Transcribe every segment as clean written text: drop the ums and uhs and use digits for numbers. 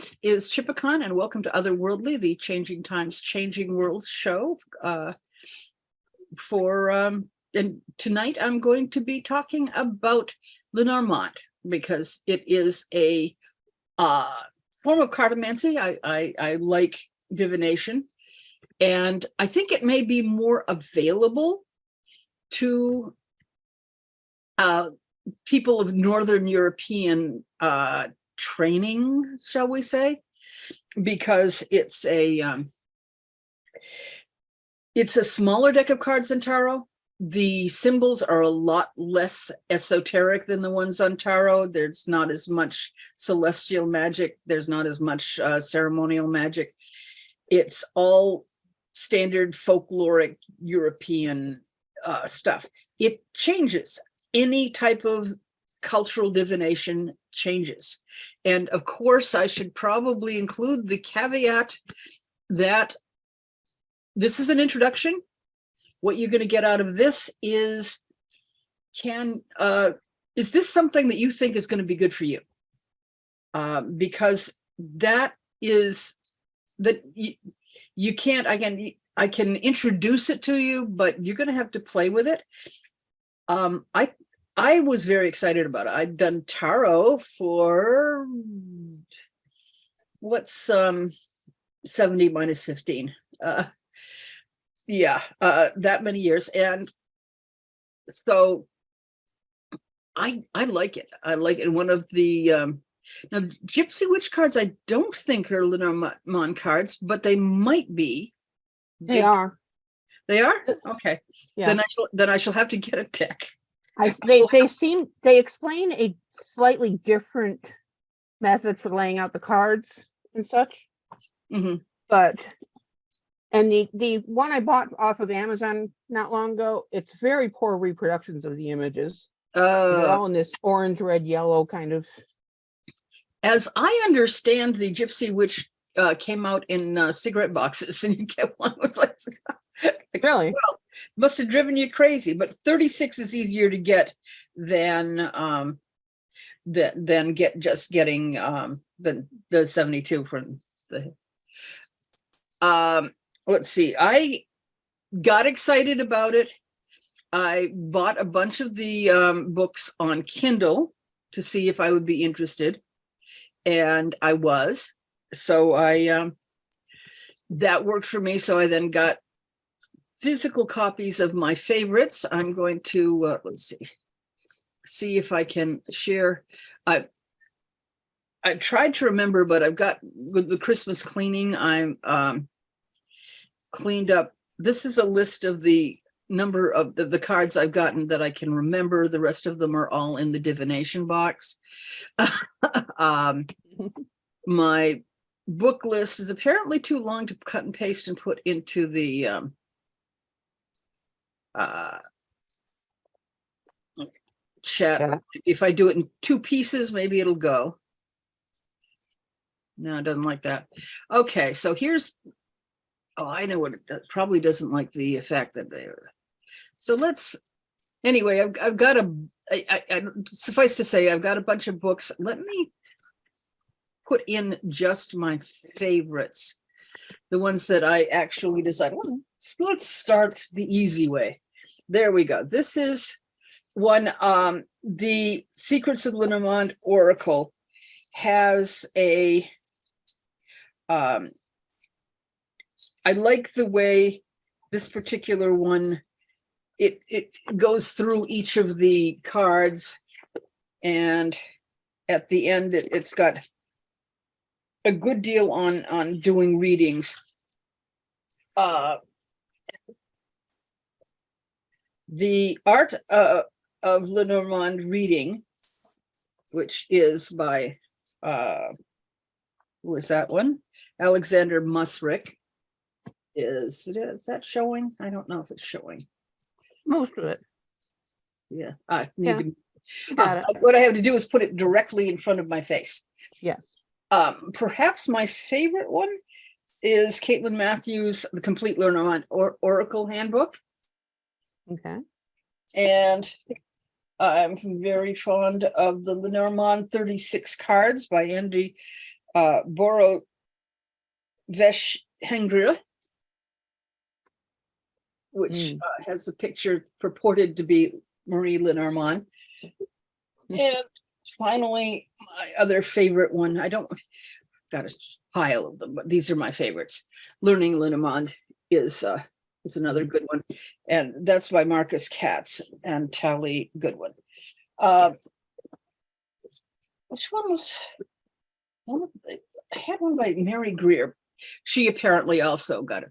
This is Tchipakkan, and welcome to Otherworldly, the Changing Times, Changing World show. And tonight I'm going to be talking about Lenormand because it is a form of cartomancy. I like divination, and I think it may be more available to people of Northern European training, shall we say, because it's a smaller deck of cards than tarot. The symbols are a lot less esoteric than the ones on tarot. There's not as much celestial magic. There's not as much ceremonial magic. It's all standard folkloric European stuff. It changes. Any type of cultural divination changes. And of course, I should probably include the caveat that this is an introduction. What you're going to get out of this is, is this something that you think is going to be good for you? Because that is, that you can't, again, I can introduce it to you, but you're going to have to play with it. I was very excited about it. I'd done tarot for what's 70 minus 15. That many years. And so I like it. I like it. One of the now Gypsy Witch cards, I don't think are Lenormand cards, but they might be. They are. They are? Okay. Yeah. Then I shall have to get a deck. They explain a slightly different method for laying out the cards and such. Mm-hmm. But and the one I bought off of Amazon not long ago, it's very poor reproductions of the images. They're all in this orange, red, yellow kind of. As I understand, the Gypsy Witch came out in cigarette boxes, and you get one. It's like, really? Well, must have driven you crazy. But 36 is easier to get than getting the 72 from the. Let's see. I got excited about it. I bought a bunch of the books on Kindle to see if I would be interested, and I was. So that worked for me. So I then got physical copies of my favorites. I'm going to let's see if I can share. I tried to remember, but I've got, with the Christmas cleaning, I'm cleaned up. This is a list of the number of the cards I've gotten that I can remember. The rest of them are all in the divination box. My book list is apparently too long to cut and paste and put into the chat. Yeah. If I do it in two pieces, maybe it'll go. No, it doesn't like that. Okay, so here's, oh, I know what it does. Probably doesn't like the fact that they're. So let's, anyway, I've got suffice to say, I've got a bunch of books. Let me put in just my favorites, the ones that I actually decided. Well, let's start the easy way. There we go. This is one, the Secrets of Lenormand Oracle has a, I like the way this particular one, it goes through each of the cards, and at the end it's got a good deal on doing readings. The Art of Lenormand Reading, which is by who is that one? Alexander Musrick. Is that showing? I don't know if it's showing. Most of it. Yeah. I need to, what I have to do is put it directly in front of my face. Yes. Perhaps my favorite one is Caitlin Matthews' The Complete Lenormand Oracle Handbook. Okay. And I'm very fond of the Lenormand 36 cards by Andy Boro Vesh Hengri, which has a picture purported to be Marie Lenormand. And finally, my other favorite one, got a pile of them, but these are my favorites. Learning Lenormand is another good one. And that's by Marcus Katz and Tally Goodwin. Which one was I had one by Mary Greer. She apparently also got it.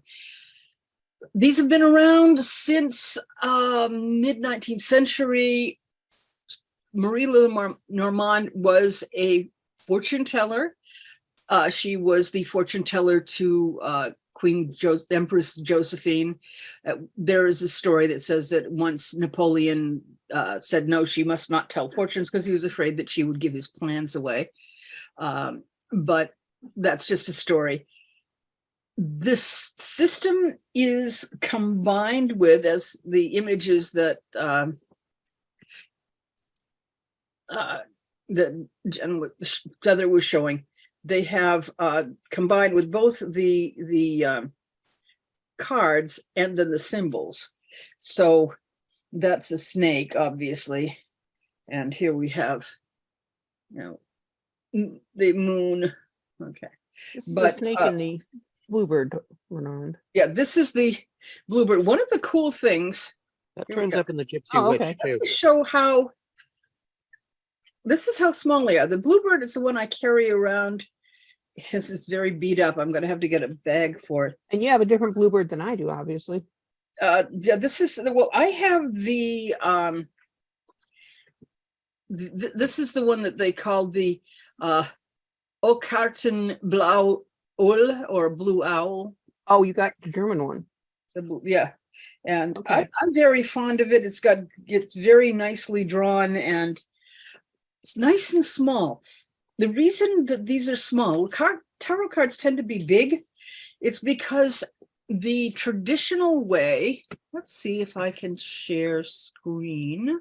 These have been around since mid-19th century. Marie Lenormand was a fortune teller. She was the fortune teller to Empress Josephine. There is a story that says that once Napoleon said no, she must not tell fortunes because he was afraid that she would give his plans away. But that's just a story. This system is combined with, as the images that Heather was showing, they have combined with both the cards and then the symbols. So that's a snake, obviously, and here we have, the moon. Okay, but the snake and the bluebird went on. Yeah, this is the bluebird. One of the cool things that turns up in the Gypsy Witch too. Let me show how. This is how small they are. The bluebird is the one I carry around. This is very beat up. I'm going to have to get a bag for it. And you have a different bluebird than I do, obviously. Yeah, this is I have the this is the one that they called the Okarten Blau Ull, or blue owl. Oh, you got the German one. Yeah, and okay. I'm very fond of it. It's very nicely drawn and it's nice and small. The reason that these are small, tarot cards tend to be big. It's because the traditional way, let's see if I can share screen.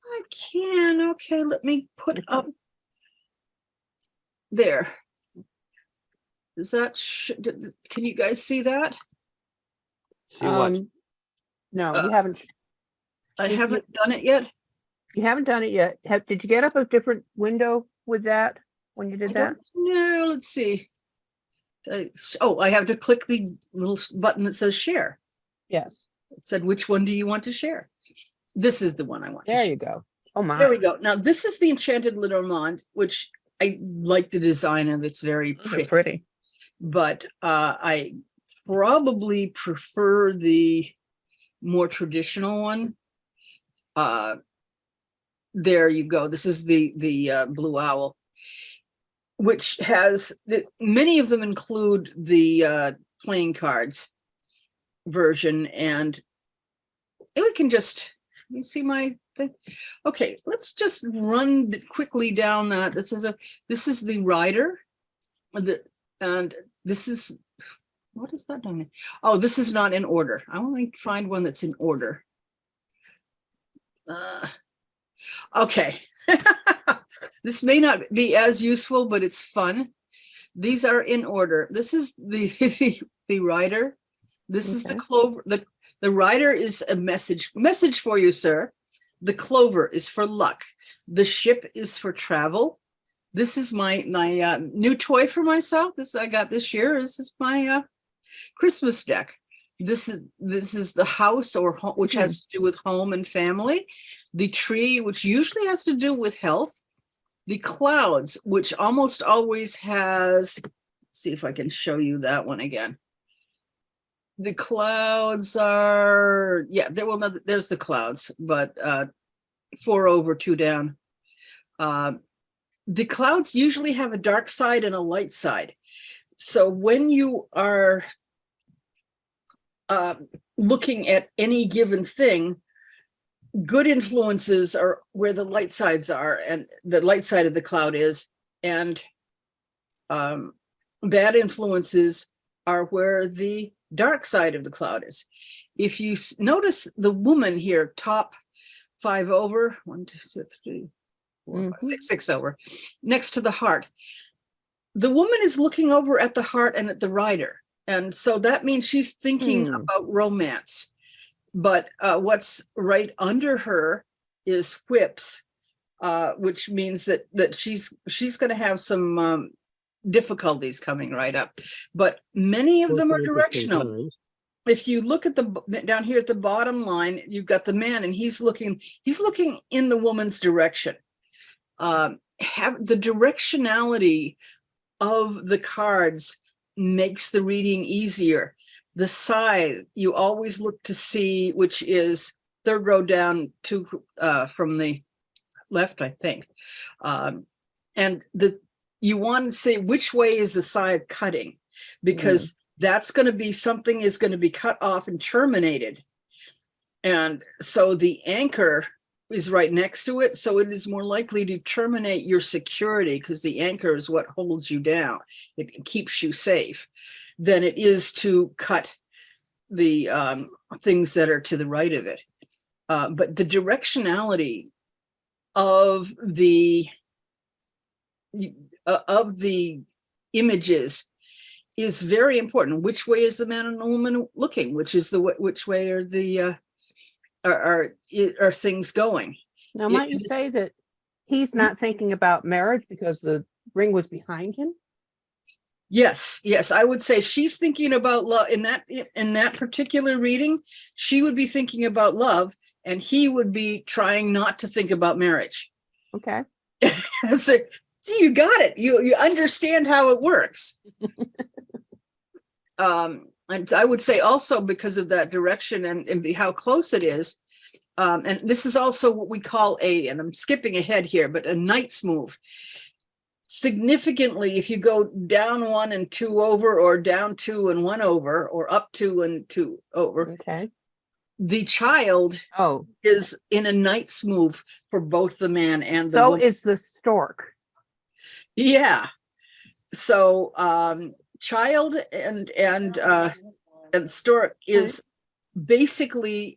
I can. Okay, let me put up there. Is that, can you guys see that? See what? No, you haven't. I haven't done it yet. You haven't done it yet. Did you get up a different window with that when you did that? No, let's see. I have to click the little button that says share. Yes. It said, which one do you want to share? This is the one I want to share. There you go. Oh my. There we go. Now, this is the Enchanted Lenormand, which I like the design of. It's very pretty. But I probably prefer the more traditional one. There you go. This is the blue owl, which has many of them include the playing cards version, and I can just, you see my thing. Okay, let's just run quickly down that. This is the rider, and this is, what is that doing? Oh, this is not in order. I want to find one that's in order. Okay. This may not be as useful, but it's fun. These are in order. This is the rider. This is the clover. The rider is a message for you, sir. The clover is for luck. The ship is for travel. This is my new toy for myself. This I got this year. This is my Christmas deck. This is the house or home, which has to do with home and family. The tree, which usually has to do with health. The clouds, which almost always has, let's see if I can show you that one again. The clouds are, there's the clouds, but 4 over, 2 down. The clouds usually have a dark side and a light side. So when you are looking at any given thing, good influences are where the light sides are, and the light side of the cloud is, and bad influences are where the dark side of the cloud is. If you notice the woman here, top 5 over, 1, 2, 3, 4, 5, 6 over, next to the heart, the woman is looking over at the heart and at the rider. And so that means she's thinking about romance. But what's right under her is whips, which means that she's going to have some difficulties coming right up. But many of them are directional. If you look at down here at the bottom line, you've got the man, and he's looking in the woman's direction. Have the directionality of the cards makes the reading easier. The side you always look to see, which is third row down from the left, I think. And you want to say which way is the side cutting, because that's going to be something is going to be cut off and terminated. And so the anchor is right next to it. So it is more likely to terminate your security, because the anchor is what holds you down. It keeps you safe, than it is to cut the things that are to the right of it. But the directionality of the images is very important. Which way is the man and the woman looking? Which way are the are things going? Now, might you say that he's not thinking about marriage because the ring was behind him? Yes, I would say she's thinking about love in that particular reading. She would be thinking about love, and he would be trying not to think about marriage. Okay. So, see, you got it. You understand how it works. And I would say also, because of that direction and how close it is, and this is also what we call and I'm skipping ahead here, but a knight's move. Significantly, if you go down 1 and 2 over, or down 2 and 1 over, or up 2 and 2 over, okay, the child is in a knight's move for both the man and the woman. So is the stork. Yeah. So child and stork is basically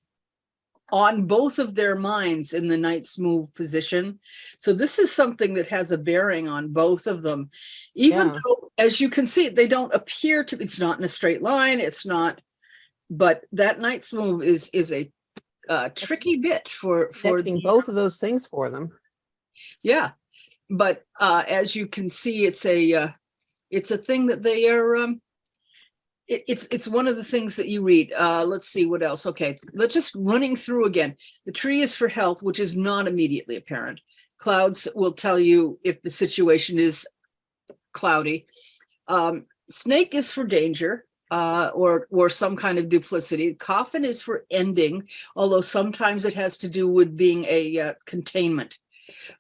on both of their minds in the knight's move position. So this is something that has a bearing on both of them, even though, as you can see, they don't appear to. It's not in a straight line. It's not. But that knight's move is a tricky bit for both of those things for them. Yeah, but as you can see, it's a thing that they are. It's one of the things that you read. Let's see what else. Okay, let's just running through again. The tree is for health, which is not immediately apparent. Clouds will tell you if the situation is cloudy. Snake is for danger, or some kind of duplicity. Coffin is for ending, although sometimes it has to do with being a containment.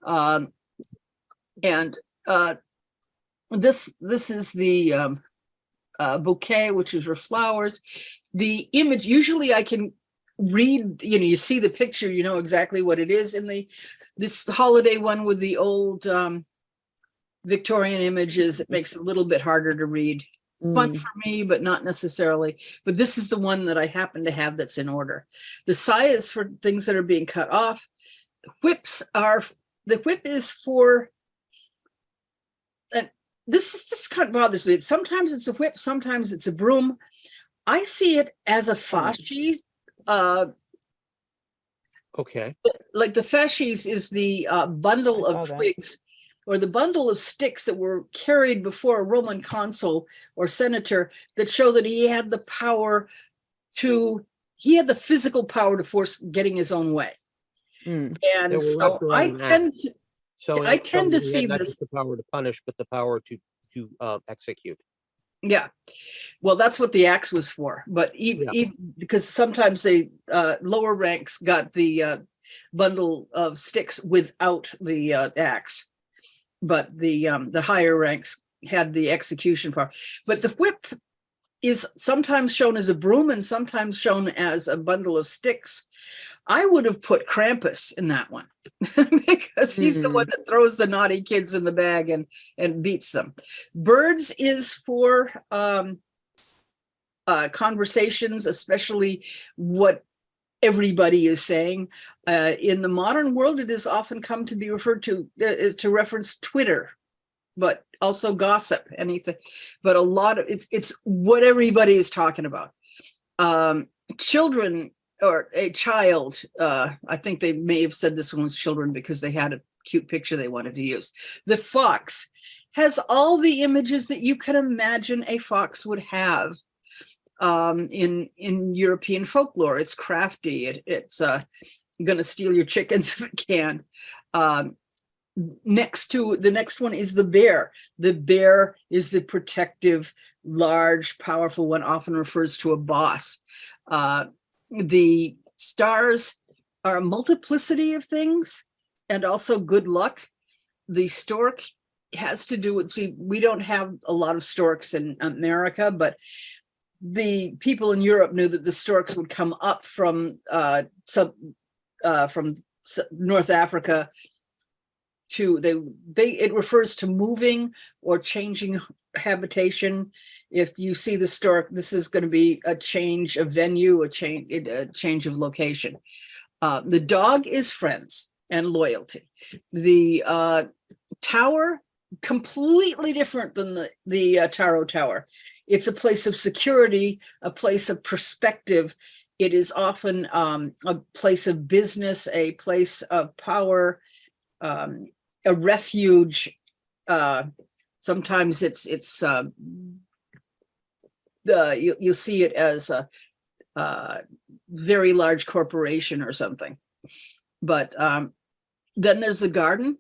And this is the bouquet, which is for flowers. The image, usually I can read, you see the picture, you know exactly what it is. In this holiday one with the old Victorian images, it makes it a little bit harder to read. Fun for me, but not necessarily. But this is the one that I happen to have that's in order. The sai is for things that are being cut off. The whip is for, and this kind of bothers me. Sometimes it's a whip, sometimes it's a broom. I see it as a fasces. Okay. Like the fasces is the bundle of twigs, or the bundle of sticks that were carried before a Roman consul or senator, that show that he had the physical power to force getting his own way. And so I tend to see not this. just the power to punish, but the power to execute. Yeah, well, that's what the axe was for. But even because sometimes they lower ranks got the bundle of sticks without the axe, but the higher ranks had the execution power. But the whip is sometimes shown as a broom and sometimes shown as a bundle of sticks. I would have put Krampus in that one because he's the one that throws the naughty kids in the bag and beats them. Birds is for conversations, especially what everybody is saying. In the modern world, it has often come to be referred to to reference Twitter. but also gossip. But a lot of it's what everybody is talking about. Children or a child, I think they may have said this one was children because they had a cute picture they wanted to use. The fox has all the images that you can imagine a fox would have in European folklore. It's crafty. It's going to steal your chickens if it can. Next to the next one is the bear. The bear is the protective, large, powerful one, often refers to a boss. The stars are a multiplicity of things and also good luck. The stork has to do with, see, we don't have a lot of storks in America, but the people in Europe knew that the storks would come up from North Africa to it refers to moving or changing habitation. If you see the stork, this is going to be a change of venue, a change of location. The dog is friends and loyalty. The tower, completely different than the tarot tower. It's a place of security, a place of perspective. It is often a place of business, a place of power, a refuge. Sometimes you'll see it as a very large corporation or something. But then there's the garden.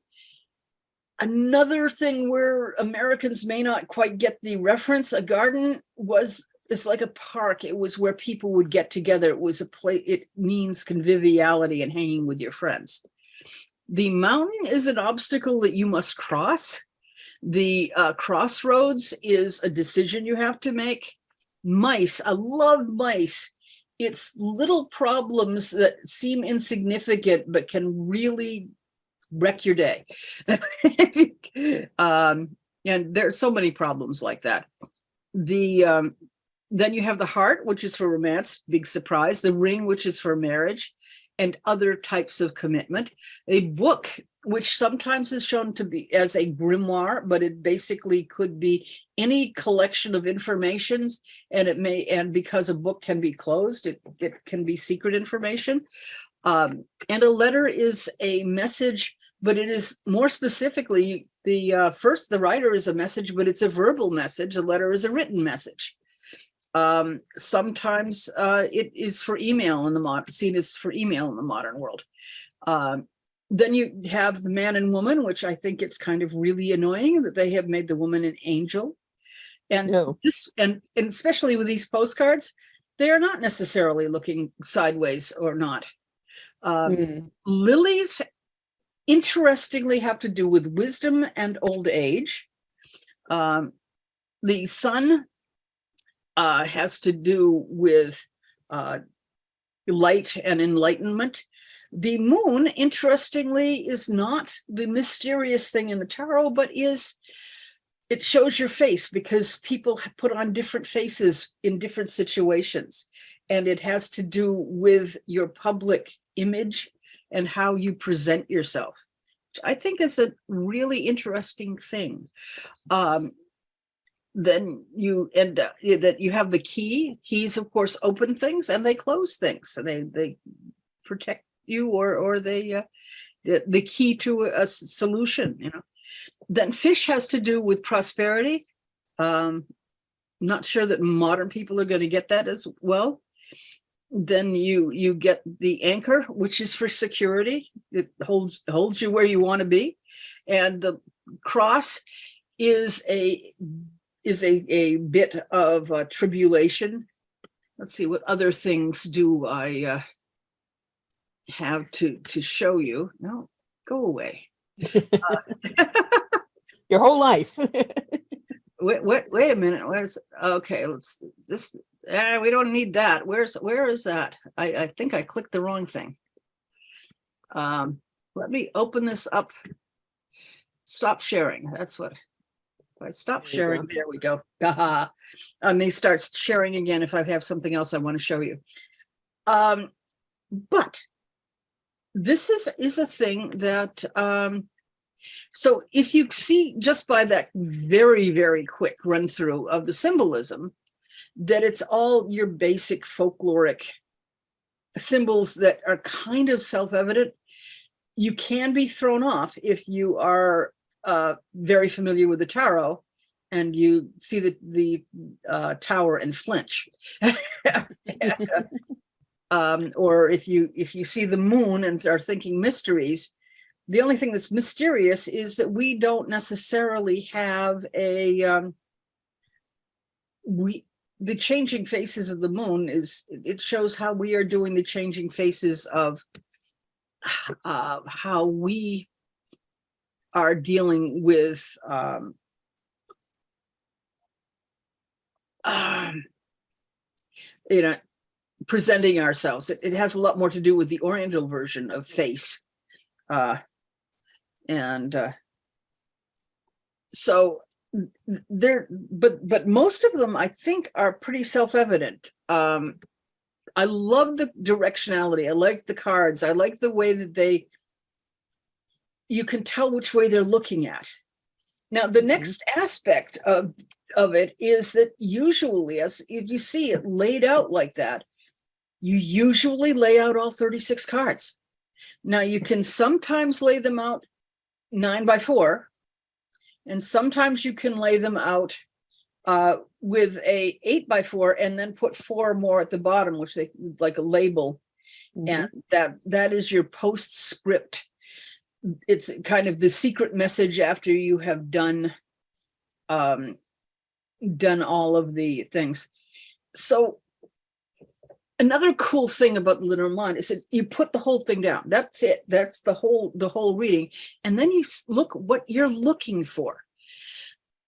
Another thing where Americans may not quite get the reference, a garden is like a park. It was where people would get together. It was a place, it means conviviality and hanging with your friends. The mountain is an obstacle that you must cross. The crossroads is a decision you have to make. Mice, I love mice. It's little problems that seem insignificant, but can really wreck your day. And there's so many problems like that. Then you have the heart, which is for romance, big surprise. The ring, which is for marriage and other types of commitment. A book, which sometimes is shown to be as a grimoire, but it basically could be any collection of informations, and because a book can be closed, it can be secret information. And a letter is a message, but it is more specifically, the writer is a message, but it's a verbal message. A letter is a written message. Sometimes it is for email seen as for email in the modern world. Then you have the man and woman, which I think it's kind of really annoying that they have made the woman an angel. And and especially with these postcards, they are not necessarily looking sideways or not. Lilies, interestingly, have to do with wisdom and old age. The sun has to do with light and enlightenment. The moon, interestingly, is not the mysterious thing in the tarot, but it shows your face, because people put on different faces in different situations. And it has to do with your public image and how you present yourself, which I think is a really interesting thing. Then you end up that you have the key. Keys, of course, open things and they close things. So they protect you, or the key to a solution, Then fish has to do with prosperity. Not sure that modern people are going to get that as well. Then you get the anchor, which is for security. It holds you where you want to be. And the cross is a bit of tribulation. Let's see, what other things do I have to show you? No, go away. Your whole life. Wait a minute. Okay, let's just, we don't need that. Where is that? I think I clicked the wrong thing. Let me open this up. Stop sharing. That's what. If I stop sharing, there we go. I may start sharing again if I have something else I want to show you. But this is a thing that So if you see just by that very, very quick run through of the symbolism, that it's all your basic folkloric symbols that are kind of self-evident, you can be thrown off if you are very familiar with the tarot and you see the tower and flinch. Or if you see the moon and are thinking mysteries, the only thing that's mysterious is that we don't necessarily have the changing faces of the moon it shows how we are doing the changing faces of how we are dealing with presenting ourselves. It has a lot more to do with the Oriental version of face. So there, but most of them I think are pretty self-evident. I love the directionality. I like the cards. I like the way that you can tell which way they're looking at. Now, the next aspect of it is that usually, as if you see it laid out like that, you usually lay out all 36 cards. Now, you can sometimes lay them out 9x4, and sometimes you can lay them out with a 8x4 and then put 4 more at the bottom, which they like a label. And that is your postscript. It's kind of the secret message after you have done all of the things. So another cool thing about Lenormand is that you put the whole thing down. That's it. That's the whole reading. And then you look what you're looking for.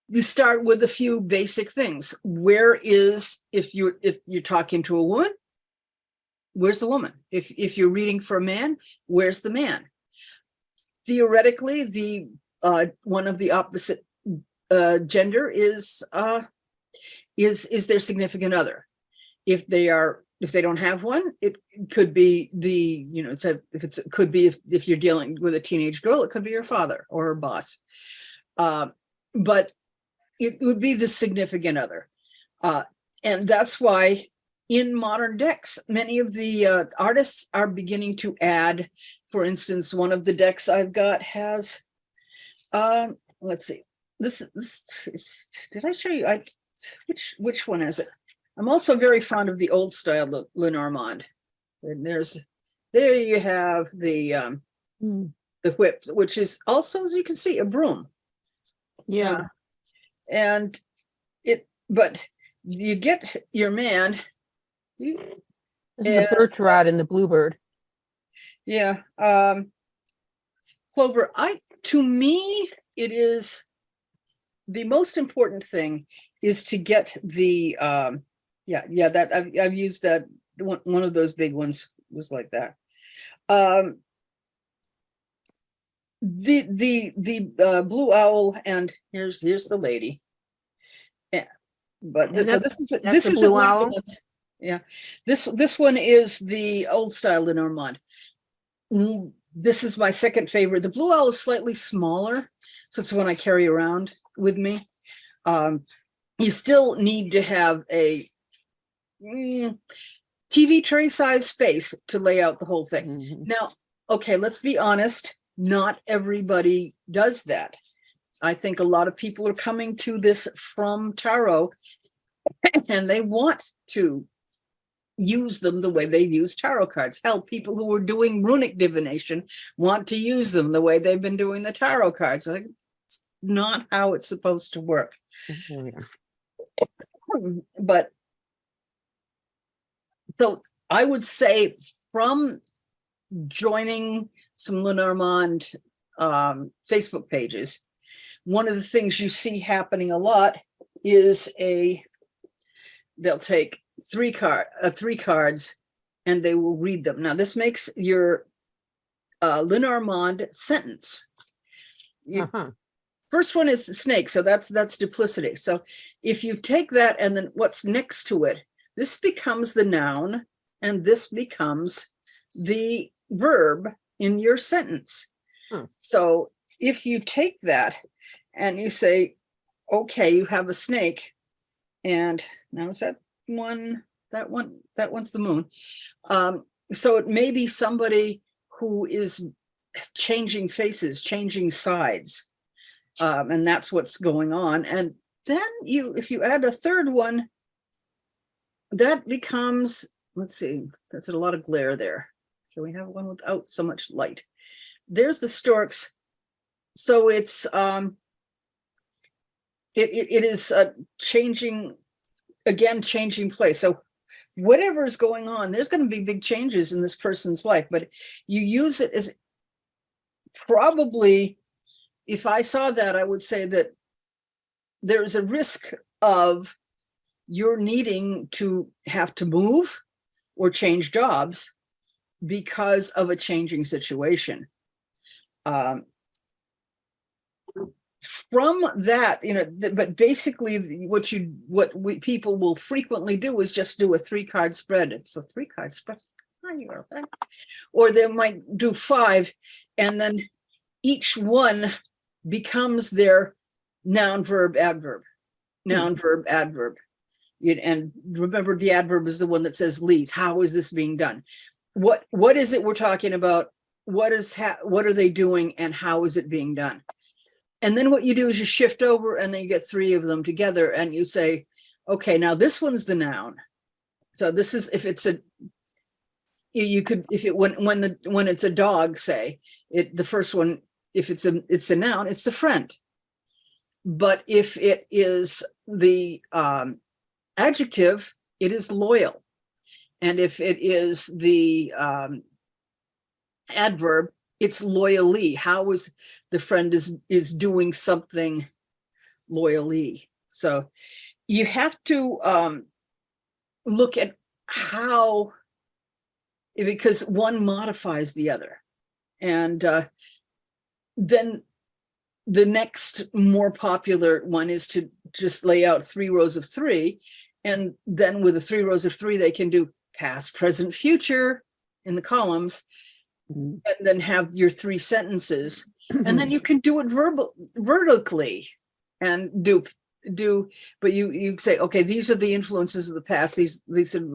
You start with a few basic things. If you're talking to a woman, where's the woman? If you're reading for a man, where's the man? Theoretically, the one of the opposite gender is their significant other. If they don't have one, it could be if you're dealing with a teenage girl, it could be your father or her boss. But it would be the significant other. And that's why in modern decks, many of the artists are beginning to add, for instance, one of the decks I've got has, let's see, this is, did I show you? Which one is it? I'm also very fond of the old style Lenormand. And there you have the whip, which is also, as you can see, a broom. Yeah. But you get your man. This is the birch rod and the bluebird. Yeah. Clover, to me, it is the most important thing is to get the that I've used that one of those big ones was like that. The blue owl, and here's the lady. Yeah, but this is blue owl. Yeah, this one is the old style Lenormand. This is my second favorite. The blue owl is slightly smaller, so it's the one I carry around with me. You still need to have a TV tray size space to lay out the whole thing. Now, okay, let's be honest. Not everybody does that. I think a lot of people are coming to this from tarot and they want to use them the way they use tarot cards. Hell, people who are doing runic divination want to use them the way they've been doing the tarot cards. I think it's not how it's supposed to work. But so I would say from joining some Lenormand Facebook pages, one of the things you see happening a lot is they'll take three cards and they will read them. Now this makes your Lenormand sentence. First one is the snake, so that's duplicity. So if you take that and then what's next to it, this becomes the noun and this becomes the verb in your sentence. So if you take that and you say, okay, you have a snake, and now is that one, that one's the moon. So it may be somebody who is changing faces, changing sides. And that's what's going on. And then if you add a third one, that becomes, let's see, there's a lot of glare there. Can we have one without so much light? There's the storks. So it's it is changing place. So whatever's going on, there's going to be big changes in this person's life, but you use it as probably, if I saw that, I would say that there's a risk of you're needing to have to move or change jobs because of a changing situation. From that, but basically what people will frequently do is just do a 3-card spread. It's a 3-card spread. Or they might do 5, and then each one becomes their noun, verb, adverb, noun, verb, adverb. And remember, the adverb is the one that says leads. How is this being done? What is it we're talking about? What are they doing, and how is it being done? And then what you do is you shift over, and then you get 3 of them together, and you say, okay, now this one's the noun. So this is, if it's a, you could, if it when it's a dog, say it, the first one, if it's a noun, it's the friend. But if it is the adjective, it is loyal. And if it is the adverb, it's loyally. How is the friend is doing something loyally? So you have to look at how, because one modifies the other. And then the next more popular one is to just lay out 3 rows of 3. And then with the 3 rows of 3, they can do past, present, future in the columns, and then have your 3 sentences. And then you can do it vertically and but you say, okay, these are the influences of the past. These are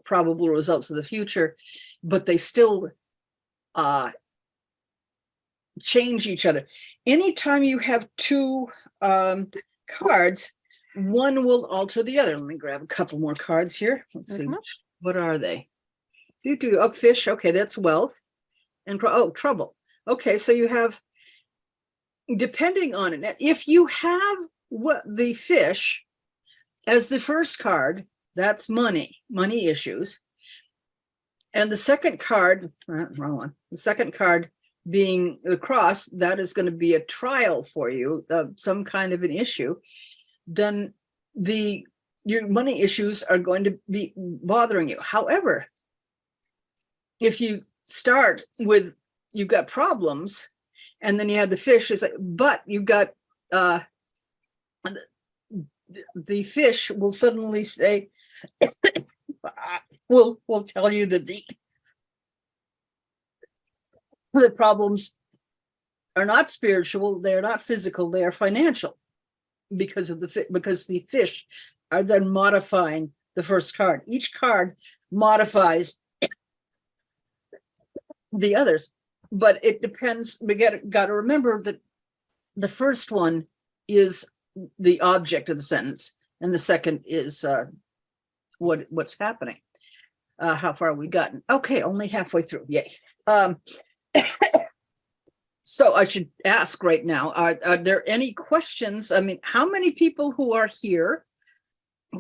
probable results of the future, but they still change each other. Anytime you have 2 cards, one will alter the other. Let me grab a couple more cards here. Let's see, what are they? Oh, fish. Okay, that's wealth. And trouble. Okay, so you have, depending on it, if you have the fish as the first card, that's money issues. And the second card, wrong one. The second card being the cross, that is going to be a trial for you, some kind of an issue. Then your money issues are going to be bothering you. However, if you start with, you've got problems, and then you have the fish, it's like, but you've got the fish will suddenly say, will tell you that the problems are not spiritual, they're not physical, they are financial, because the fish are then modifying the first card. Each card modifies the others, but it depends. We got to remember that the first one is the object of the sentence, and the second is what's happening. How far have we gotten? Okay, only halfway through. Yay. So I should ask right now, are there any questions? I mean, how many people who are here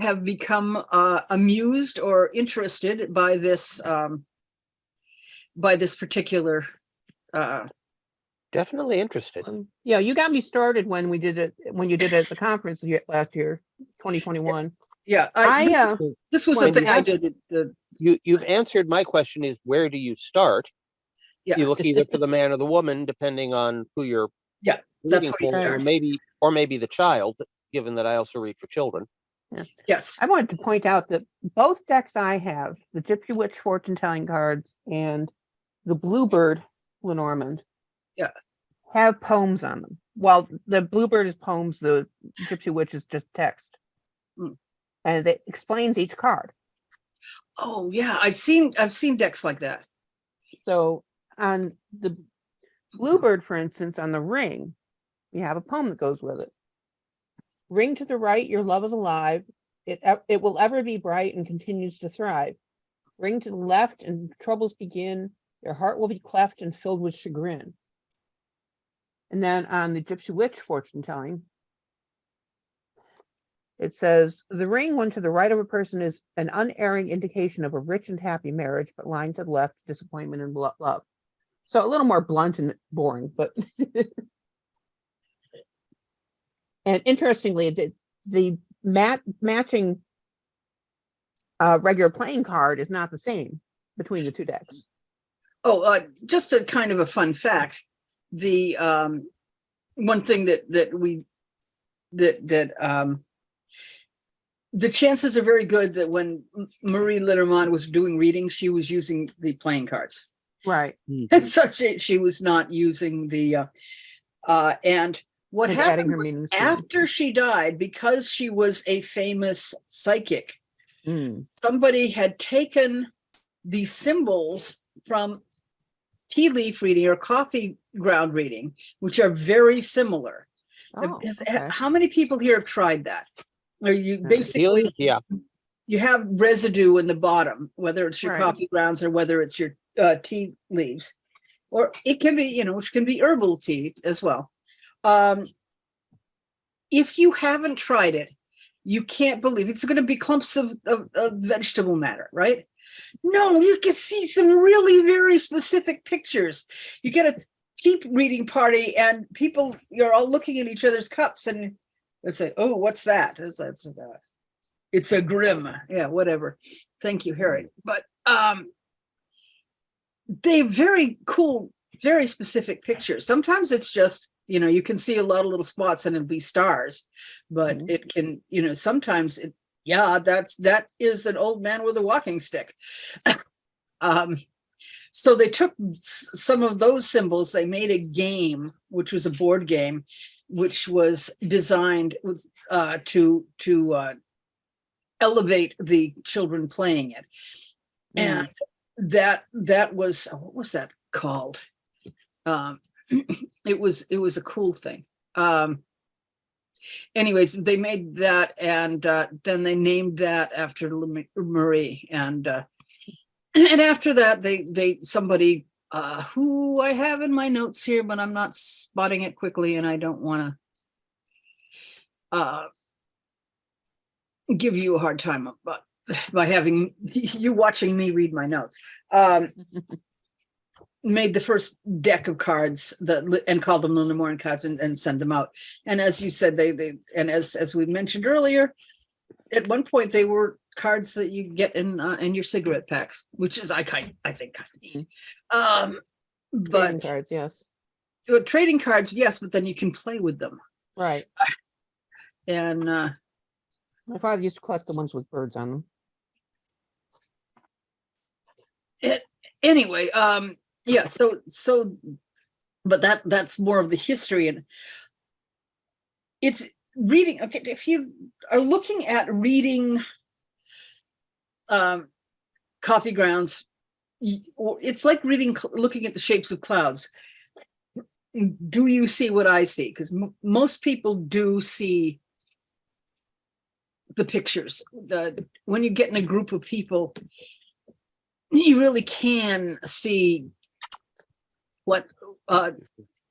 have become amused or interested by this particular? Definitely interested. Yeah, you got me started when you did it at the conference last year, 2021. Yeah, this was the thing I did. You've answered my question, is where do you start? Yeah. You look either for the man or the woman, depending on who you're that's where you for, start. or maybe the child, given that I also read for children. Yeah. Yes. I wanted to point out that both decks I have, the Gypsy Witch fortune telling cards and the Bluebird Lenormand, have poems on them. Well, the bluebird is poems, the gypsy witch is just text. And it explains each card. Oh yeah, I've seen decks like that. So on the bluebird, for instance, on the ring, you have a poem that goes with it. Ring to the right, your love is alive. It will ever be bright and continues to thrive. Ring to the left and troubles begin. Your heart will be cleft and filled with chagrin. And then on the gypsy witch fortune telling, it says, the ring one to the right of a person is an unerring indication of a rich and happy marriage, but lying to the left, disappointment and love. So a little more blunt and boring, but and interestingly, the matching regular playing card is not the same between the two decks. Oh, just a kind of a fun fact. The one thing the chances are very good that when Marie Lenormand was doing readings, she was using the playing cards. Right. And so she was not using the and what happened was after she died, because she was a famous psychic, somebody had taken these symbols from tea leaf reading or coffee ground reading, which are very similar. Oh, okay. How many people here have tried that? Or you basically, yeah, you have residue in the bottom, whether it's your Right. coffee grounds or whether it's your tea leaves, or it can be, which can be herbal tea as well. If you haven't tried it, you can't believe it's going to be clumps of vegetable matter, right? No, you can see some really very specific pictures. You get a tea reading party and people, you're all looking at each other's cups and they say, oh, what's that? It's a grim. Yeah, whatever. Thank you, Harry. But they're very cool, very specific pictures. Sometimes it's just, you can see a lot of little spots and it'll be stars, but it can, sometimes that is an old man with a walking stick. So they took some of those symbols, they made a game, which was a board game, which was designed to elevate the children playing it. And that was, what was that called? It was a cool thing. Anyways, they made that, and then they named that after Marie, and after that somebody who I have in my notes here, but I'm not spotting it quickly, and I don't want to give you a hard time by having you watching me read my notes. Made the first deck of cards and called them Lenormand cards and send them out. And as you said, they and as we mentioned earlier, at one point they were cards that you get in your cigarette packs, which is I think kind of neat. But trading cards, yes. Trading cards, yes, but then you can play with them. Right. And my father used to collect the ones with birds on them. Anyway, yeah, so but that's more of the history, and it's reading. Okay, if you are looking at reading coffee grounds, it's like looking at the shapes of clouds. Do you see what I see? Because most people do see the pictures. When you get in a group of people, you really can see what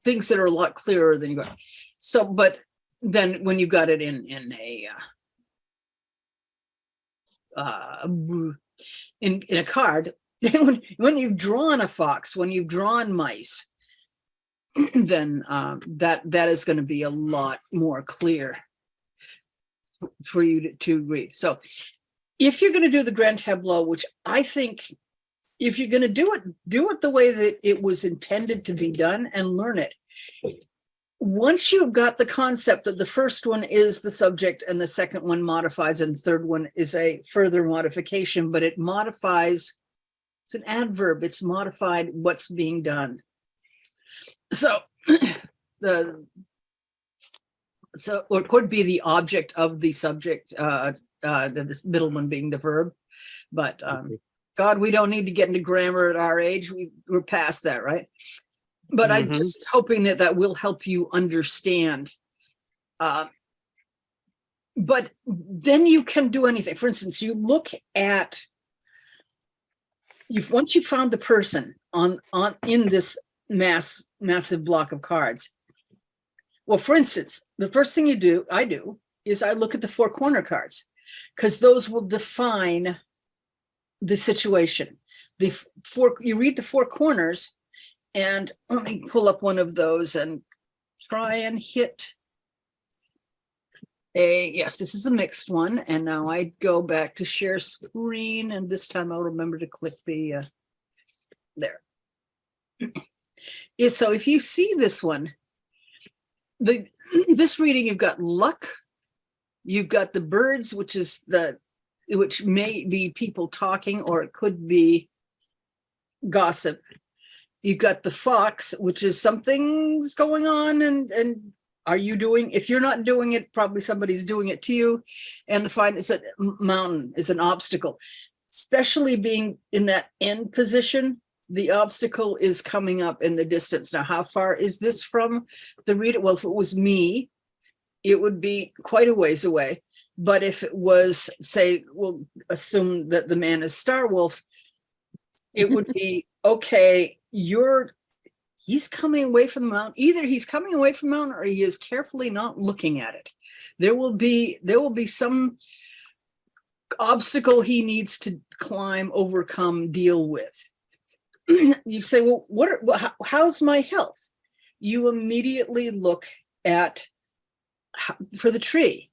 things that are a lot clearer than you got. So, but then when you got it in a card, when you've drawn a fox, when you've drawn mice, then that is going to be a lot more clear for you to read. So if you're going to do the Grand Tableau, which I think, if you're going to do it the way that it was intended to be done and learn it. Once you've got the concept that the first one is the subject and the second one modifies and the third one is a further modification, but it modifies, it's an adverb, it's modified what's being done. So so, or it could be the object of the subject, this middle one being the verb. But God, we don't need to get into grammar at our age. We're past that, right? But I'm just hoping that that will help you understand. But then you can do anything. For instance, you look at, once you found the person in this massive block of cards. Well, for instance, the first thing I do is I look at the 4 corner cards, because those will define the situation. You read the 4 corners, and let me pull up one of those and try and hit yes, this is a mixed one. And now I go back to share screen, and this time I'll remember to click the there. So if you see this one, this reading, you've got luck, you've got the birds, which may be people talking, or it could be gossip. You've got the fox, which is something's going on, and are you doing, if you're not doing it, probably somebody's doing it to you. And the find is that mountain is an obstacle, especially being in that end position. The obstacle is coming up in the distance. Now, how far is this from the reader? Well, if it was me, it would be quite a ways away. But if it was, say, we'll assume that the man is Star Wolf, it would be, okay, he's coming away from the mountain. Either he's coming away from the mountain, or he is carefully not looking at it. There will be some obstacle he needs to climb, overcome, deal with. You say, well, how's my health? You immediately look at, for the tree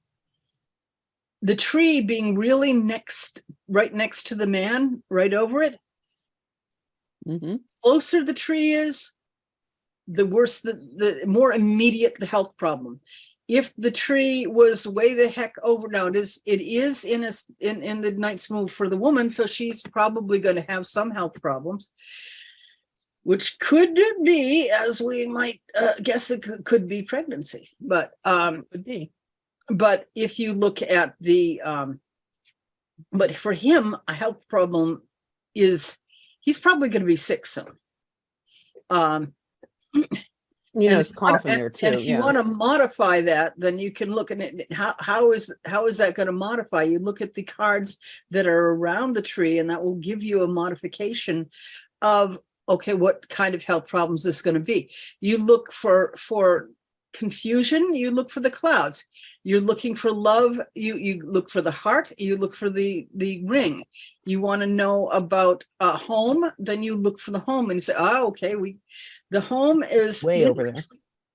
being really right next to the man, right over it. Closer the tree is, the worse, the more immediate the health problem. If the tree was way the heck over, now it is in the Knight's Move for the woman, so she's probably going to have some health problems, which could be, as we might guess, it could be pregnancy. But Could be. But if you look at but for him, a health problem is, he's probably going to be sick soon. It's coffin there too. And if you want to modify that, then you can look at it. How is that going to modify? You look at the cards that are around the tree, and that will give you a modification of, okay, what kind of health problems this is going to be. You look for confusion, you look for the clouds. You're looking for love, you look for the heart, you look for the ring. You want to know about a home, then you look for the home and say, okay, the home is way over there.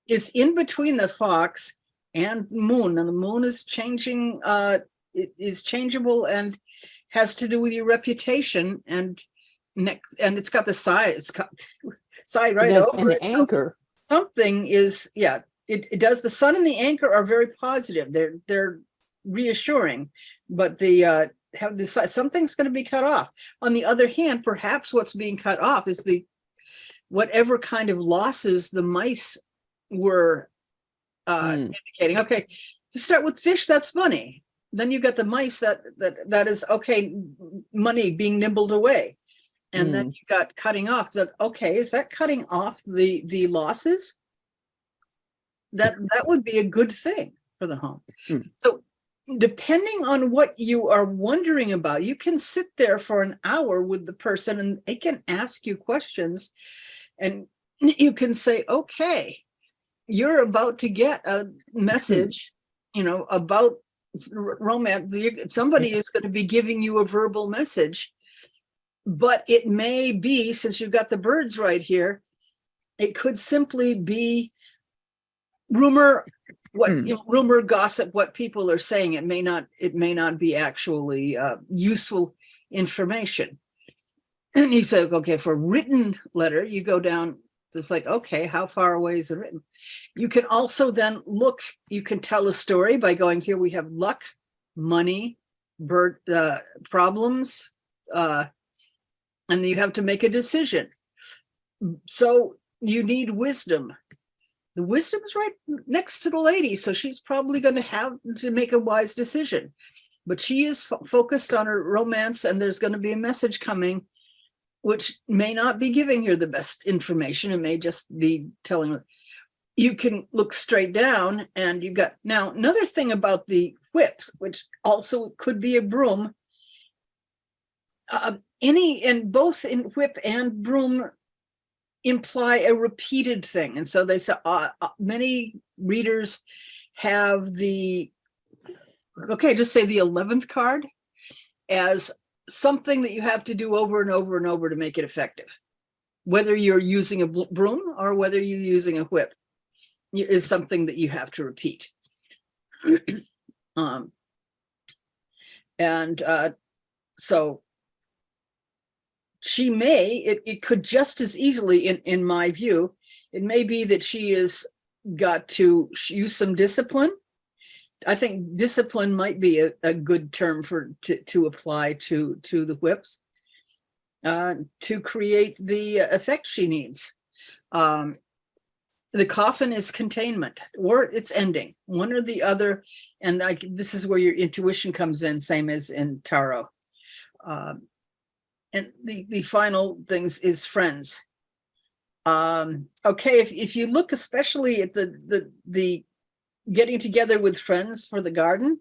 Is in between the fox and moon. And the moon is changing, it is changeable and has to do with your reputation, and it's got the side, side right over and the it. anchor. So something is, yeah. It does. The sun and the anchor are very positive. They're reassuring, but something's going to be cut off. On the other hand, perhaps what's being cut off is whatever kind of losses the mice were indicating. Okay, you start with fish. That's money. Then you got the mice. That is okay. Money being nibbled away, and then you got cutting off. That okay? Is that cutting off the losses? That would be a good thing for the home. So depending on what you are wondering about, you can sit there for an hour with the person, and they can ask you questions, and you can say, okay, you're about to get a message, about romance. Somebody is going to be giving you a verbal message, but it may be, since you've got the birds right here, it could simply be rumor, rumor, gossip, what people are saying. It may not be actually useful information. And you say, okay, for a written letter, you go down, it's like, okay, how far away is it written? You can also then look, you can tell a story by going, here we have luck, money, bird problems, and you have to make a decision. So you need wisdom. The wisdom is right next to the lady, so she's probably going to have to make a wise decision. But she is focused on her romance, and there's going to be a message coming, which may not be giving her the best information. It may just be telling her. You can look straight down, and you've got, now, another thing about the whips, which also could be a broom. Both in whip and broom imply a repeated thing. And so they say, many readers have just say the 11th card as something that you have to do over and over and over to make it effective. Whether you're using a broom or whether you're using a whip is something that you have to repeat. So she may, it could just as easily, in my view, it may be that she has got to use some discipline. I think discipline might be a good term to apply to the whips to create the effect she needs. The coffin is containment, or it's ending, one or the other. And this is where your intuition comes in, same as in tarot. And the final things is friends. Okay, if you look especially at the getting together with friends for the garden,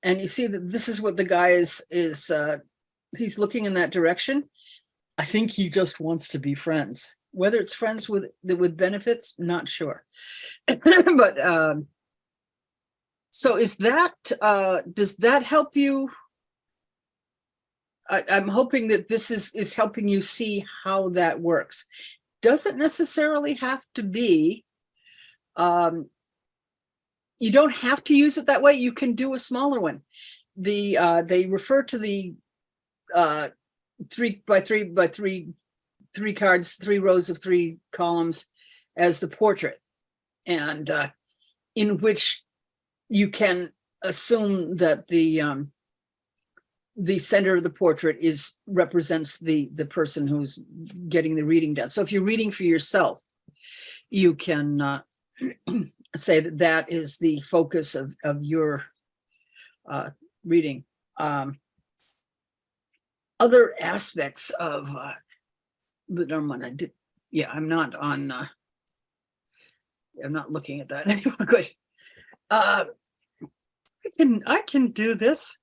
and you see that this is what the guy is he's looking in that direction. I think he just wants to be friends. Whether it's friends with benefits, not sure. But so is that does that help you? I'm hoping that this is helping you see how that works. Doesn't necessarily have to be, you don't have to use it that way. You can do a smaller one. They refer to the 3 by 3 by 3 cards, 3 rows of 3 columns as the portrait, and in which you can assume that the center of the portrait represents the person who's getting the reading done. So if you're reading for yourself, you can say that is the focus of your reading. Other aspects of Lenormand, I'm not on. I'm not looking at that anymore. Good. I can do this.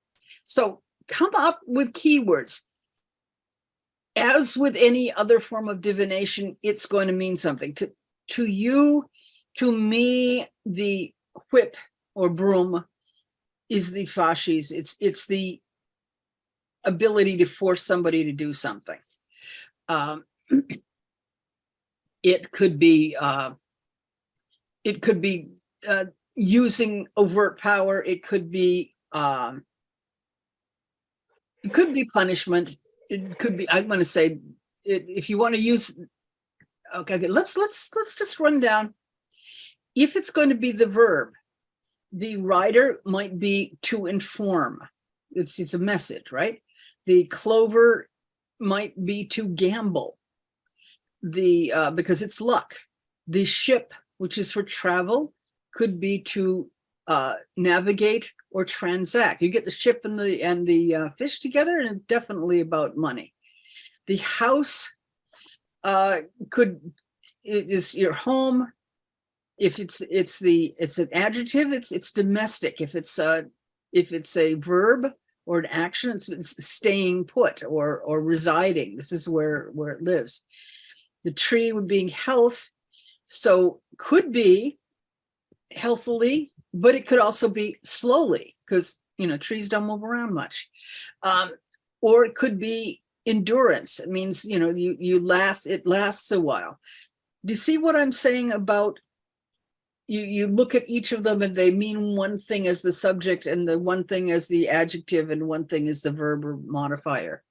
So come up with keywords. As with any other form of divination, it's going to mean something to you. To me, the whip or broom is the fasces. It's the ability to force somebody to do something. It could be using overt power. It could be punishment. It could be, I'm going to say, if you want to use, okay, let's just run down. If it's going to be the verb, the writer might be to inform. It's a message, right? The clover might be to gamble, because it's luck. The ship, which is for travel, could be to navigate or transact. You get the ship and the fish together, and it's definitely about money. The house is your home. If it's an adjective, it's domestic. If it's a verb or an action, it's staying put or residing. This is where it lives. The tree would be health, so could be healthily, but it could also be slowly, because trees don't move around much. Or it could be endurance. It means it lasts a while. Do you see what I'm saying about you look at each of them and they mean one thing as the subject and the one thing as the adjective and one thing as the verb or modifier?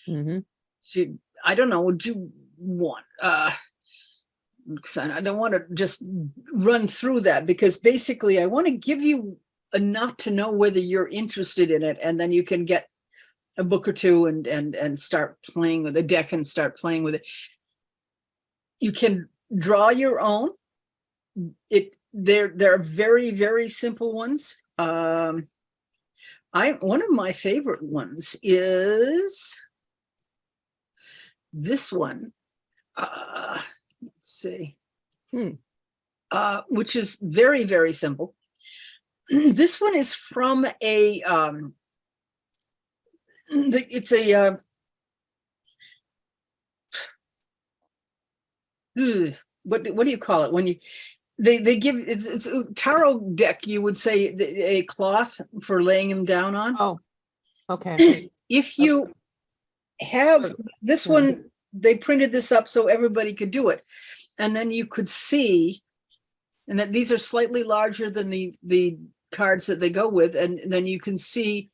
Mm-hmm. I don't know, would you want I don't want to just run through that, because basically I want to give you enough to know whether you're interested in it, and then you can get a book or two and start playing with a deck and start playing with it. You can draw your own. there are very, very simple ones. One of my favorite ones is this one. Let's see. Which is very, very simple. This one is from a it's a what do you call it when you they give it's a tarot deck, you would say, a cloth for laying them down on. Oh, okay. If you have this one, they printed this up so everybody could do it, and then you could see, and that these are slightly larger than the cards that they go with, and then you can see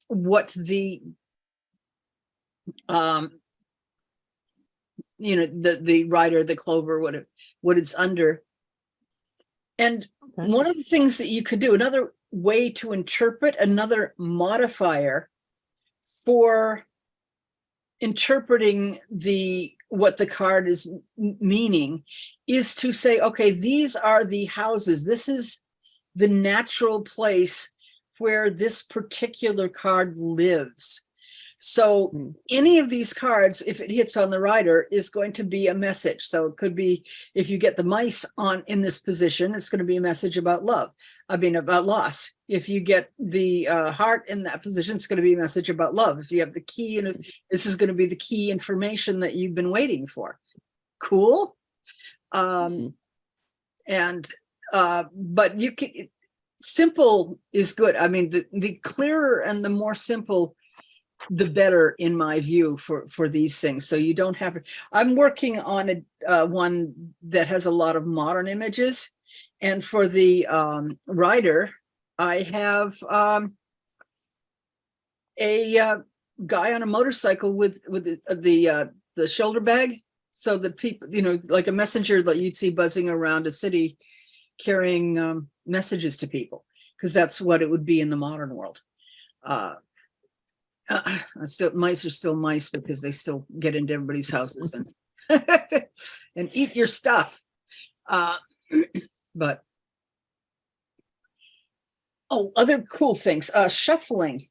what the the rider, the clover, what it's under. And one of the things that you could do, another way to interpret, another modifier for interpreting what the card is meaning, is to say, okay, these are the houses. This is the natural place where this particular card lives. So any of these cards, if it hits on the rider, is going to be a message. So it could be, if you get the mice in this position, it's going to be a message about love. About loss. If you get the heart in that position, it's going to be a message about love. If you have the key, this is going to be the key information that you've been waiting for. Cool. But you can, simple is good. I mean, the clearer and the more simple, the better, in my view, for these things. So you don't have, I'm working on one that has a lot of modern images. And for the rider, I have a guy on a motorcycle with the shoulder bag, so that people, like a messenger that you'd see buzzing around a city carrying messages to people, because that's what it would be in the modern world. Mice are still mice, because they still get into everybody's houses and and eat your stuff. But other cool things. Shuffling.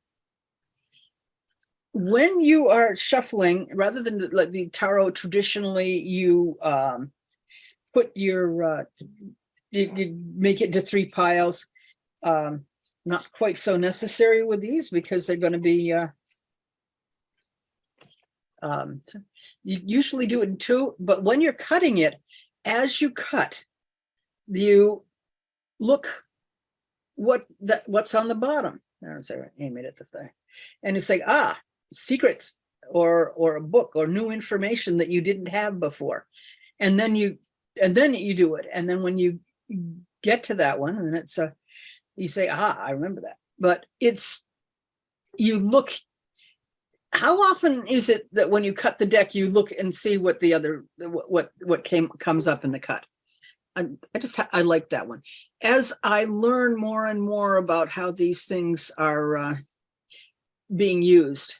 When you are shuffling, rather than like the tarot, traditionally you put your you make it into 3 piles. Not quite so necessary with these, because they're going to be you usually do it in 2, but when you're cutting it, as you cut, you look what's on the bottom. Aim it at the thing, and it's like, secrets, or a book, or new information that you didn't have before, and then you do it, and then when you get to that one, and it's you say, I remember that. But you look. How often is it that when you cut the deck, you look and see what the other what comes up in the cut? I like that one. As I learn more and more about how these things are being used,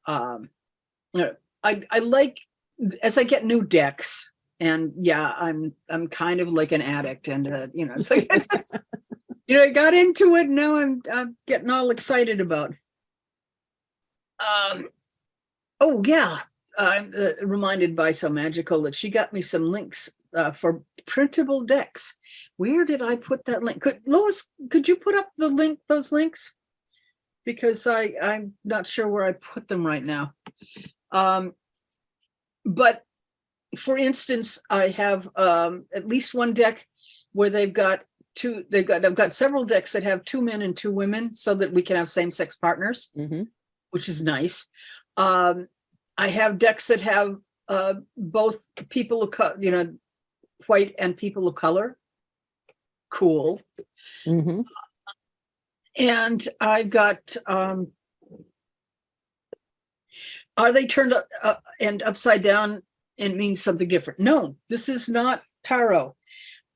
I like, as I get new decks, and I'm kind of like an addict, and it's like I got into it. Now I'm getting all excited about. I'm reminded by So Magical that she got me some links for printable decks. Where did I put that link? Lois, could you put up those links? Because I'm not sure where I put them right now. But for instance, I have at least one deck where I've got several decks that have 2 men and 2 women, so that we can have same-sex partners. Which is nice. I have decks that have both people of white and people of color. Cool. And I've got, are they turned up and upside down and means something different? No, this is not tarot.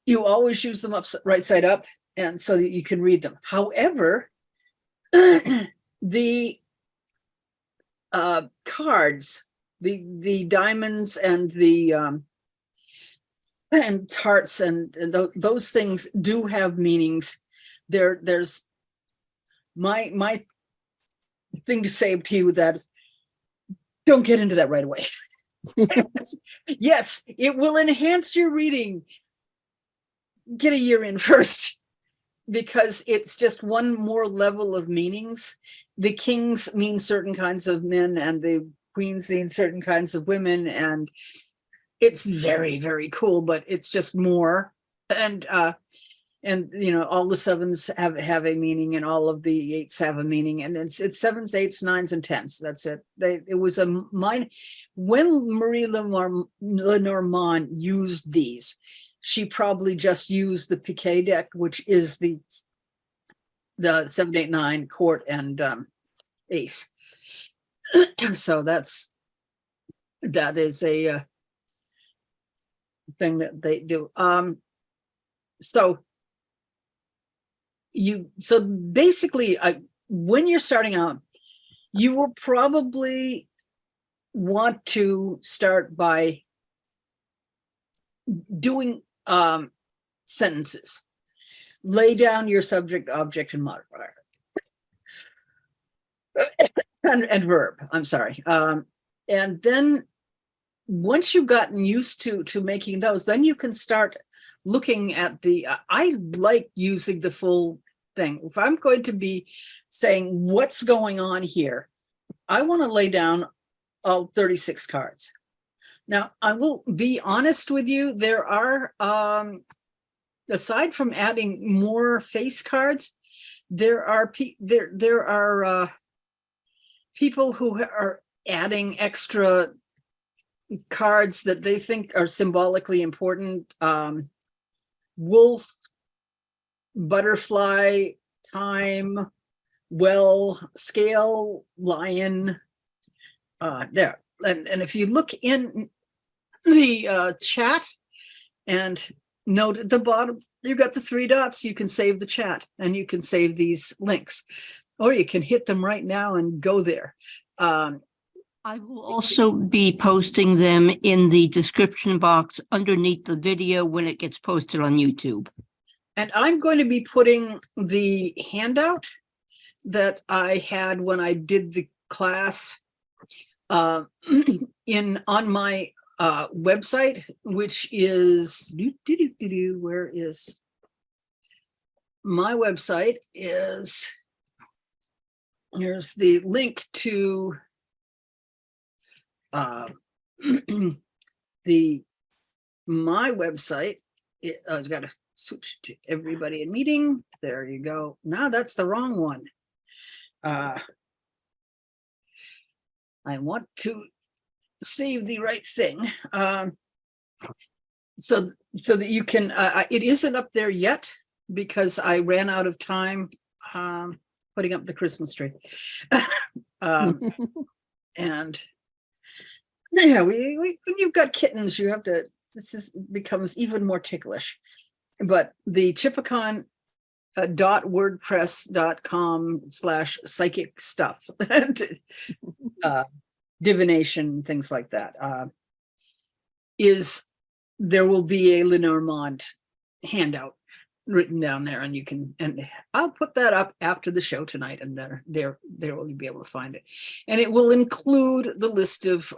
You always use them right side up, and so that you can read them. However, the cards, the diamonds and the and tarts and those things do have meanings. There's my thing to say to you that is, don't get into that right away. Yes, it will enhance your reading. Get a year in first, because it's just one more level of meanings. The kings mean certain kinds of men, and the queens mean certain kinds of women, and it's very, very cool, but it's just more. And you know, all the sevens have a meaning, and all of the eights have a meaning, and it's sevens, eights, nines, and tens. That's it. It was a mine when Marie Lenormand used these. She probably just used the piquet deck, which is the 7, 8, 9 court and ace. So that is a thing that they do. So basically, when you're starting out, you will probably want to start by doing sentences. Lay down your subject, object, and modifier. and verb, I'm sorry. And then once you've gotten used to making those, then you can start looking at the, I like using the full thing. If I'm going to be saying what's going on here, I want to lay down all 36 cards. Now, I will be honest with you, there are, aside from adding more face cards, there are people who are adding extra cards that they think are symbolically important. Wolf, butterfly, time, well, scale, lion, there. And if you look in the chat and note at the bottom, you've got the 3 dots. You can save the chat, and you can save these links, or you can hit them right now and go there. I will also be posting them in the description box underneath the video when it gets posted on YouTube. And I'm going to be putting the handout that I had when I did the class on my website, which is where is my website? Is here's the link to my website. I've got to switch to everybody in meeting. There you go. Now that's the wrong one. I want to save the right thing. So that you can, it isn't up there yet because I ran out of time putting up the Christmas tree. And yeah, when you've got kittens, you have to, becomes even more ticklish. But the Tchipakkan .wordpress.com/psychic stuff, divination, things like that, there will be a Lenormand handout written down there, and you can, and I'll put that up after the show tonight, and there will be able to find it, and it will include the list of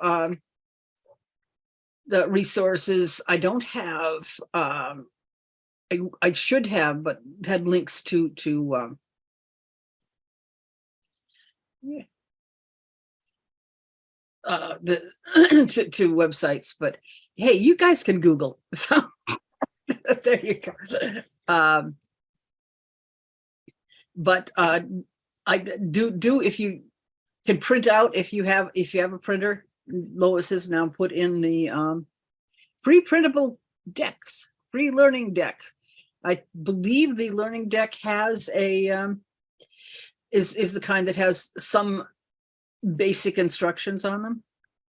the resources. I don't have I should have, but had links to to websites, but hey, you guys can Google, so there you go. But I do if you can print out, if you have a printer. Lois has now put in the free printable decks, free learning deck. I believe the learning deck has a is the kind that has some basic instructions on them.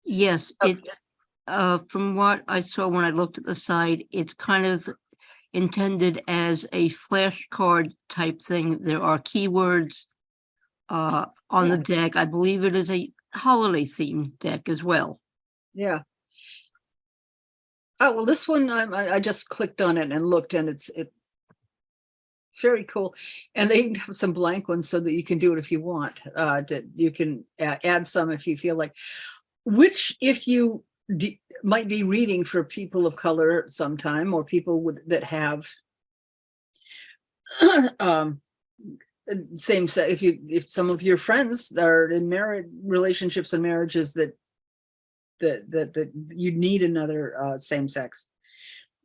Yes, it from what I saw when I looked at the site, it's kind of intended as a flashcard type thing. There are keywords on the deck. I believe it is a holiday themed deck as well. Yeah. Oh, well, this one, I just clicked on it and looked, and it's very cool. And they have some blank ones so that you can do it if you want. You can add some if you feel like, which if you might be reading for people of color sometime, or people that have same sex. If some of your friends are in marriage relationships and marriages that you need another same sex,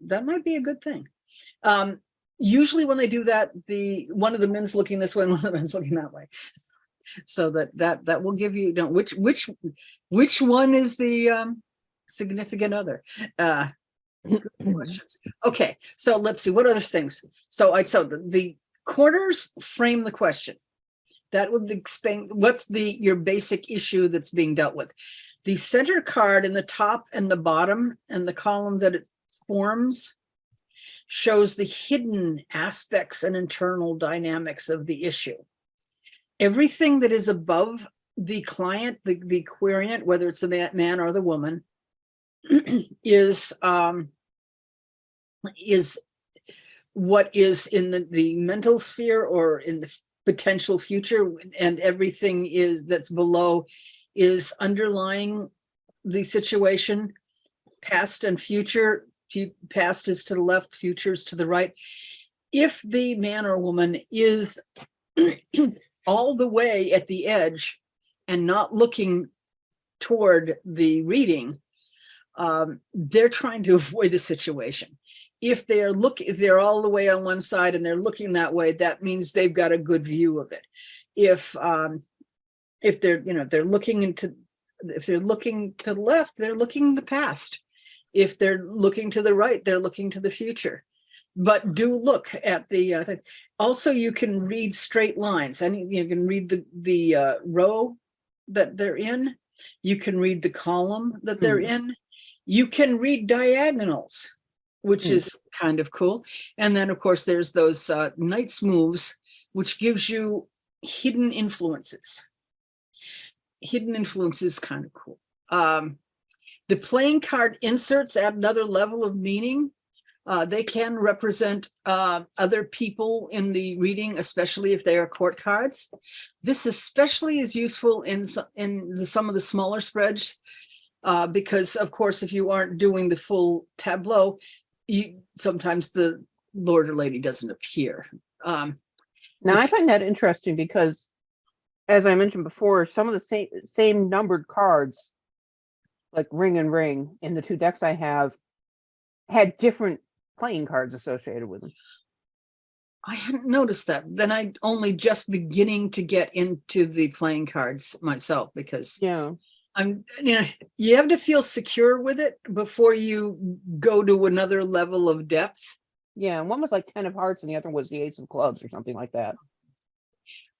that might be a good thing. Usually when they do that, one of the men's looking this way and one of the men's looking that way, so that will give you which one is the significant other. Good questions. Okay, so let's see what other things. So the corners frame the question. That would explain what's your basic issue that's being dealt with. The center card in the top and the bottom and the column that it forms shows the hidden aspects and internal dynamics of the issue. Everything that is above the client, the querient, whether it's the man or the woman, is what is in the mental sphere or in the potential future, and everything that's below is underlying the situation, past and future. Past is to the left, future is to the right. If the man or woman is all the way at the edge and not looking toward the reading, they're trying to avoid the situation. If they're all the way on one side and they're looking that way, that means they've got a good view of it. If they're looking to the left, they're looking the past. If they're looking to the right, they're looking to the future. But do look at the thing. Also, you can read straight lines, and you can read the row that they're in. You can read the column that they're in. You can read diagonals, which is kind of cool. And then, of course, there's those Knight's moves, which gives you hidden influences. Hidden influences, kind of cool. The playing card inserts add another level of meaning. They can represent other people in the reading, especially if they are court cards. This especially is useful in some of the smaller spreads, because, of course, if you aren't doing the full tableau, sometimes the lord or lady doesn't appear. Now, I find that interesting because, as I mentioned before, some of the same numbered cards, like ring and ring, in the two decks I have, had different playing cards associated with them. I hadn't noticed that. Then I only just beginning to get into the playing cards myself, because you have to feel secure with it before you go to another level of depth. Yeah, one was like 10 of hearts and the other was the ace of clubs or something like that.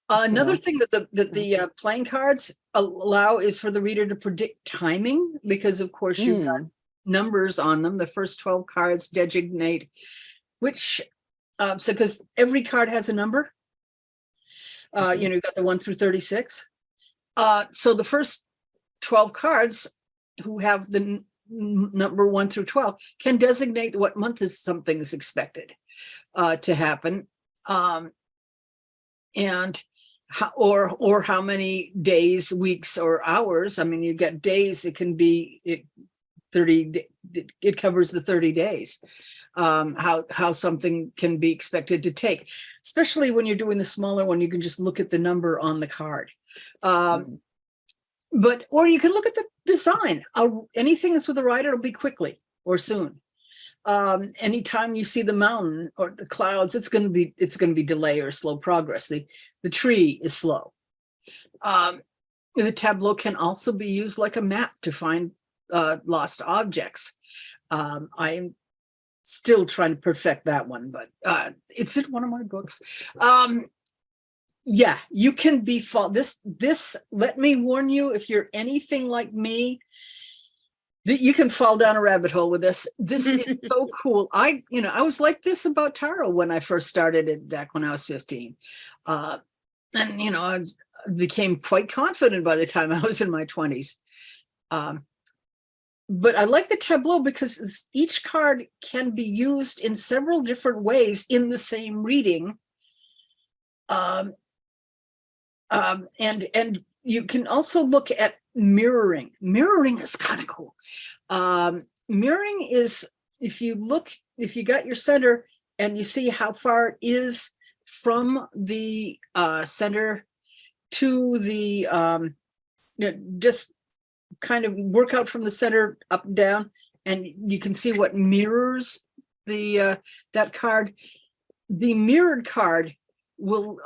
Another thing that the playing cards allow is for the reader to predict timing, because, of course, you've got numbers on them. The first 12 cards designate which, because every card has a number. You've got the 1 through 36. So the first 12 cards, who have the number 1 through 12, can designate what month something is expected to happen, and how many days, weeks, or hours. I mean, you get days. It can be 30. It covers the 30 days. How something can be expected to take, especially when you're doing the smaller one. You can just look at the number on the card. Or you can look at the design. Anything that's with a rider, it'll be quickly or soon. Anytime you see the mountain or the clouds, it's going to be delay or slow progress. The tree is slow. The tableau can also be used like a map to find lost objects. I'm still trying to perfect that one, but it's in one of my books. Yeah, you can be this. Let me warn you, if you're anything like me, that you can fall down a rabbit hole with this. This is so cool. I was like this about tarot when I first started it back when I was 15. And I became quite confident by the time I was in my 20s. but I like the tableau because each card can be used in several different ways in the same reading. And you can also look at mirroring. Mirroring is kind of cool. Mirroring is, if you got your center and you see how far it is from the center to the, just kind of work out from the center up and down, and you can see what mirrors the that card. The mirrored card will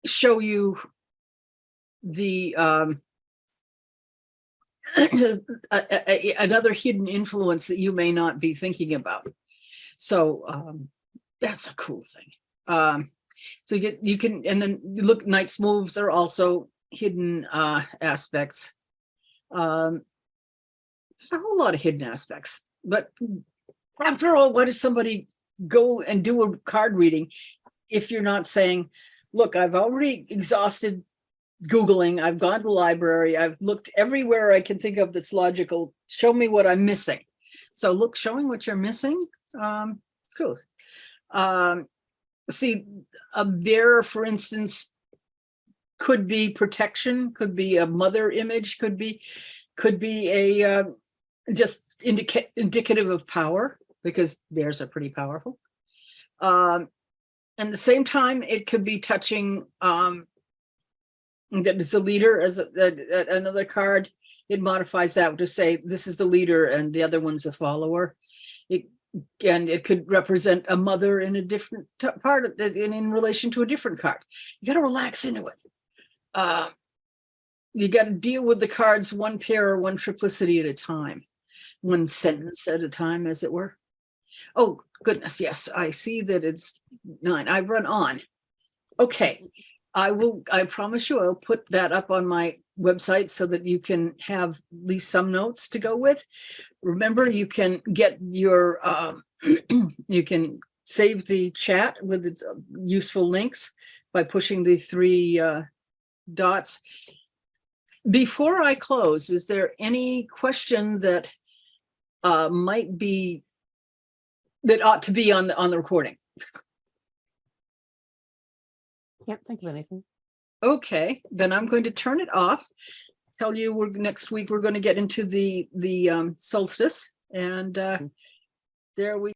show you the another hidden influence that you may not be thinking about. So that's a cool thing. So you can, and then you look, knight's moves are also hidden aspects. There's a whole lot of hidden aspects, but after all, why does somebody go and do a card reading if you're not saying, look, I've already exhausted Googling, I've gone to the library, I've looked everywhere I can think of that's logical, show me what I'm missing. So look, showing what you're missing, it's cool. See, a bear, for instance, could be protection, could be a mother image, could be a just indicative of power, because bears are pretty powerful. At the same time, it could be touching that is a leader, as another card. It modifies that to say this is the leader and the other one's a follower. It could represent a mother in a different part of it, in relation to a different card. You got to relax into it. You got to deal with the cards one pair or one triplicity at a time, one sentence at a time, as it were. Oh goodness, yes, I see that it's 9. I run on. Okay, I promise you I'll put that up on my website so that you can have at least some notes to go with. Remember, you can get your you can save the chat with its useful links by pushing the 3 dots. Before I close, is there any question that might be, that ought to be on the recording? Can't think of anything. Okay, then I'm going to turn it off. Tell you next week we're going to get into the solstice, and there we